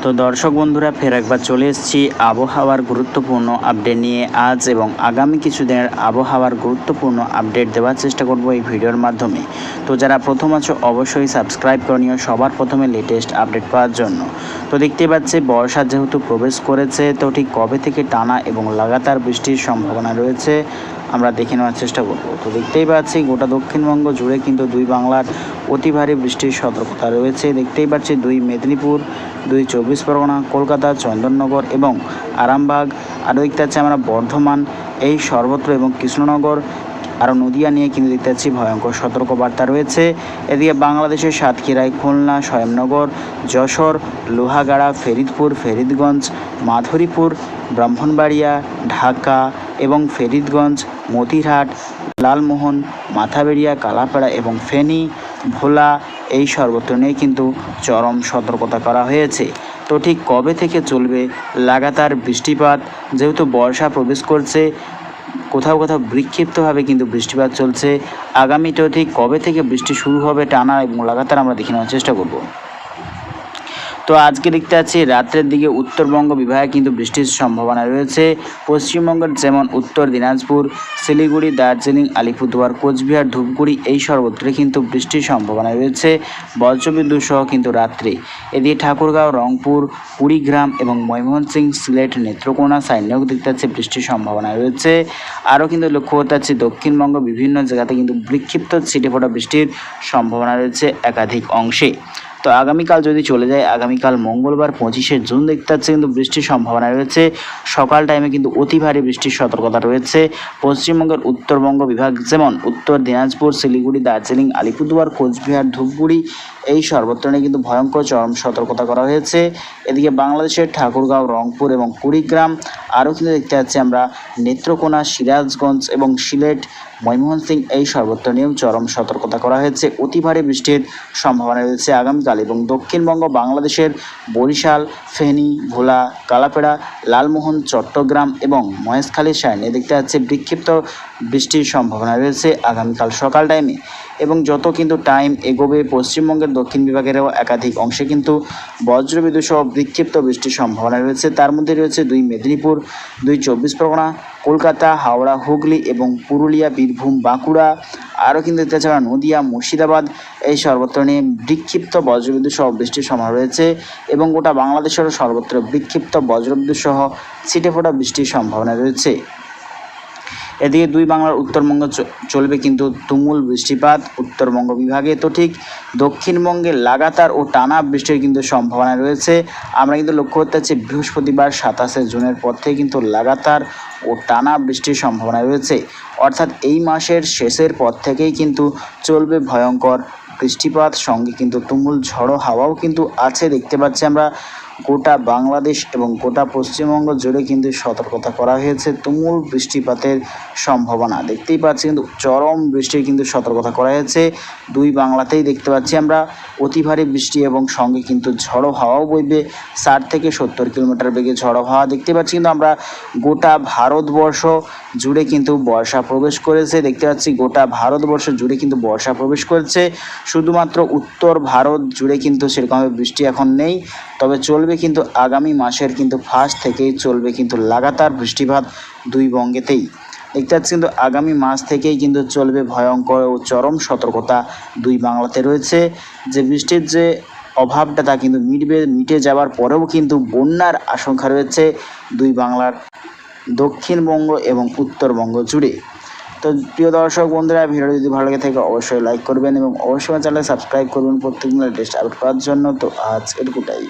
তো দর্শক বন্ধুরা ফের একবার চলে এসেছি আবহাওয়ার গুরুত্বপূর্ণ আপডেট নিয়ে আজ এবং আগামী কিছুদিনের আবহাওয়ার গুরুত্বপূর্ণ আপডেট দেওয়ার চেষ্টা করব এই ভিডিওর মাধ্যমে। তো যারা প্রথম আছো অবশ্যই সাবস্ক্রাইব করে নিও সবার প্রথমে লেটেস্ট আপডেট পাওয়ার জন্য। তো দেখতেই পাচ্ছি বর্ষা যেহেতু প্রবেশ করেছে, তো ঠিক কবে থেকে টানা এবং লাগাতার বৃষ্টির সম্ভাবনা রয়েছে আমরা দেখে নেওয়ার চেষ্টা করব। তো দেখতেই পাচ্ছি গোটা দক্ষিণবঙ্গ জুড়ে কিন্তু দুই বাংলার অতি ভারী বৃষ্টির সতর্কতা রয়েছে। দেখতেই পাচ্ছি দুই মেদিনীপুর, দুই চব্বিশ পরগনা, কলকাতা, চন্দননগর এবং আরামবাগ, আরও দেখতে পাচ্ছি আমরা বর্ধমান, এই সর্বত্র এবং কৃষ্ণনগর আরও নদিয়া নিয়ে কিন্তু দেখতে পাচ্ছি ভয়ঙ্কর সতর্কবার্তা রয়েছে। এদিকে বাংলাদেশের সাতক্ষীরায়, খুলনা, স্বয়ংনগর, যশোর, লোহাগাড়া, ফরিদপুর, ফরিদগঞ্জ, মাধুরীপুর, ব্রাহ্মণবাড়িয়া, ঢাকা এবং ফরিদগঞ্জ, মতিরহাট, লালমোহন, মাথাবেড়িয়া, কালাপাড়া এবং ফেনী, ভোলা, এই সর্বত্র নিয়ে কিন্তু চরম সতর্কতা করা হয়েছে। তো ঠিক কবে থেকে চলবে লাগাতার বৃষ্টিপাত, যেহেতু বর্ষা প্রবেশ করছে, কোথাও কোথাও বিক্ষিপ্তভাবে কিন্তু বৃষ্টিপাত চলছে। আগামীতেও ঠিক কবে থেকে বৃষ্টি শুরু হবে টানা এবং লাগাতার আমরা দেখে নেওয়ার চেষ্টা করব। তো আজকে দেখতে পাচ্ছি রাত্রের দিকে উত্তরবঙ্গ বিভাগে কিন্তু বৃষ্টির সম্ভাবনা রয়েছে। পশ্চিমবঙ্গের যেমন উত্তর দিনাজপুর, শিলিগুড়ি, দার্জিলিং, আলিপুরদুয়ার, কোচবিহার, ধূপগুড়ি, এই সর্বত্রে কিন্তু বৃষ্টির সম্ভাবনা রয়েছে বজ্রবিদ্যুৎ সহ কিন্তু রাত্রে। এদিকে ঠাকুরগাঁও, রংপুর, কুড়িগ্রাম এবং ময়মনসিংহ, সিলেট, নেত্রকোনা সাইডেও দেখতে পাচ্ছি বৃষ্টির সম্ভাবনা রয়েছে। আরও কিন্তু লক্ষ্য করতে পারছি দক্ষিণবঙ্গ বিভিন্ন জায়গাতে কিন্তু বিক্ষিপ্ত ছিটেফোঁটা বৃষ্টির সম্ভাবনা রয়েছে একাধিক অংশে। তো আগামীকাল যদি চলে যায়, আগামীকাল মঙ্গলবার 25শে জুন দেখতে পাচ্ছি কিন্তু বৃষ্টির সম্ভাবনা রয়েছে। সকাল টাইমে কিন্তু অতি ভারী বৃষ্টির সতর্কতা রয়েছে পশ্চিমবঙ্গের উত্তরবঙ্গ বিভাগ যেমন উত্তর দিনাজপুর, শিলিগুড়ি, দার্জিলিং, আলিপুরদুয়ার, কোচবিহার, ধূপগুড়ি, এই সর্বত্র নিয়ে কিন্তু ভয়ঙ্কর চরম সতর্কতা করা হয়েছে। এদিকে বাংলাদেশের ঠাকুরগাঁও, রংপুর এবং কুড়িগ্রাম, আরও কিন্তু দেখতে পাচ্ছি আমরা নেত্রকোনা, সিরাজগঞ্জ এবং সিলেট, ময়মনসিংহ, এই সর্বত্র নিয়েও চরম সতর্কতা করা হয়েছে। অতি ভারী বৃষ্টির সম্ভাবনা রয়েছে আগামীকাল এবং দক্ষিণবঙ্গ বাংলাদেশের বরিশাল, ফেনী, ভোলা, কালাপাড়া, লালমোহন, চট্টগ্রাম এবং মহেশখালীর সাইডে দেখতে পাচ্ছি বিক্ষিপ্ত বৃষ্টির সম্ভাবনা রয়েছে আগামীকাল সকাল টাইমে। এবং যত কিন্তু টাইম এগোবে পশ্চিমবঙ্গের দক্ষিণ বিভাগেরও একাধিক অংশে কিন্তু বজ্রবিদ্যুৎ সহ বিক্ষিপ্ত বৃষ্টির সম্ভাবনা রয়েছে। তার মধ্যে রয়েছে দুই মেদিনীপুর, দুই চব্বিশ পরগনা, কলকাতা, হাওড়া, হুগলি এবং পুরুলিয়া, বীরভূম, বাঁকুড়া, আরও কিন্তু দেখতে পাচ্ছি নদিয়া, মুর্শিদাবাদ, এই সর্বত্র নিয়ে বিক্ষিপ্ত বজ্রবিদ্যুৎ সহ বৃষ্টির সম্ভাবনা রয়েছে। এবং গোটা বাংলাদেশেরও সর্বত্র বিক্ষিপ্ত বজ্রবিদ্যুৎ সহ ছিটেফোঁটা বৃষ্টির সম্ভাবনা রয়েছে। এদিকে দুই বাংলার উত্তরবঙ্গ চলবে কিন্তু তুমুল বৃষ্টিপাত উত্তরবঙ্গ বিভাগে। তো ঠিক দক্ষিণবঙ্গে লাগাতার ও টানা বৃষ্টির কিন্তু সম্ভাবনা রয়েছে। আমরা কিন্তু লক্ষ্য করতে পারছি বৃহস্পতিবার 27শে জুনের পর থেকে কিন্তু লাগাতার ও টানা বৃষ্টির সম্ভাবনা রয়েছে। অর্থাৎ এই মাসের শেষের পর থেকেই কিন্তু চলবে ভয়ঙ্কর বৃষ্টিপাত, সঙ্গে কিন্তু তুমুল ঝড়ো হাওয়াও কিন্তু আছে। দেখতে পাচ্ছি আমরা গোটা বাংলাদেশ এবং গোটা পশ্চিমবঙ্গ জুড়ে কিন্তু সতর্কতা করা হয়েছে তুমুল বৃষ্টিপাতের সম্ভাবনা। দেখতেই পাচ্ছি কিন্তু চরম বৃষ্টির কিন্তু সতর্কতা করা হয়েছে দুই বাংলাতেই। দেখতে পাচ্ছি আমরা অতি ভারী বৃষ্টি এবং সঙ্গে কিন্তু ঝড়ো হাওয়াও বইবে 60 থেকে 70 কিলোমিটার বেগে ঝড়ো হাওয়া। দেখতে পাচ্ছি কিন্তু আমরা গোটা ভারতবর্ষ জুড়ে কিন্তু বর্ষা প্রবেশ করেছে। দেখতে পাচ্ছি গোটা ভারতবর্ষ জুড়ে কিন্তু বর্ষা প্রবেশ করেছে। শুধুমাত্র উত্তর ভারত জুড়ে কিন্তু সেরকমভাবে বৃষ্টি এখন নেই, তবে চলবে কিন্তু আগামী মাসের কিন্তু ফার্স্ট থেকেই চলবে কিন্তু লাগাতার বৃষ্টিপাত দুই বঙ্গেতেই। দেখতে পাচ্ছি কিন্তু আগামী মাস থেকেই কিন্তু চলবে ভয়ঙ্কর ও চরম সতর্কতা দুই বাংলাতে রয়েছে। যে বৃষ্টির যে অভাবটা তা কিন্তু মিটে যাওয়ার পরেও কিন্তু বন্যার আশঙ্কা রয়েছে দুই বাংলার দক্ষিণবঙ্গ এবং উত্তরবঙ্গ জুড়ে। তো প্রিয় দর্শক বন্ধুরা, ভিডিও যদি ভালো লাগে থাকে অবশ্যই লাইক করবেন এবং অবশ্যই চ্যানেলে সাবস্ক্রাইব করবেন প্রত্যেকদিন লেটেস্ট আপডেট পাওয়ার জন্য। তো আজ এটুকুটাই।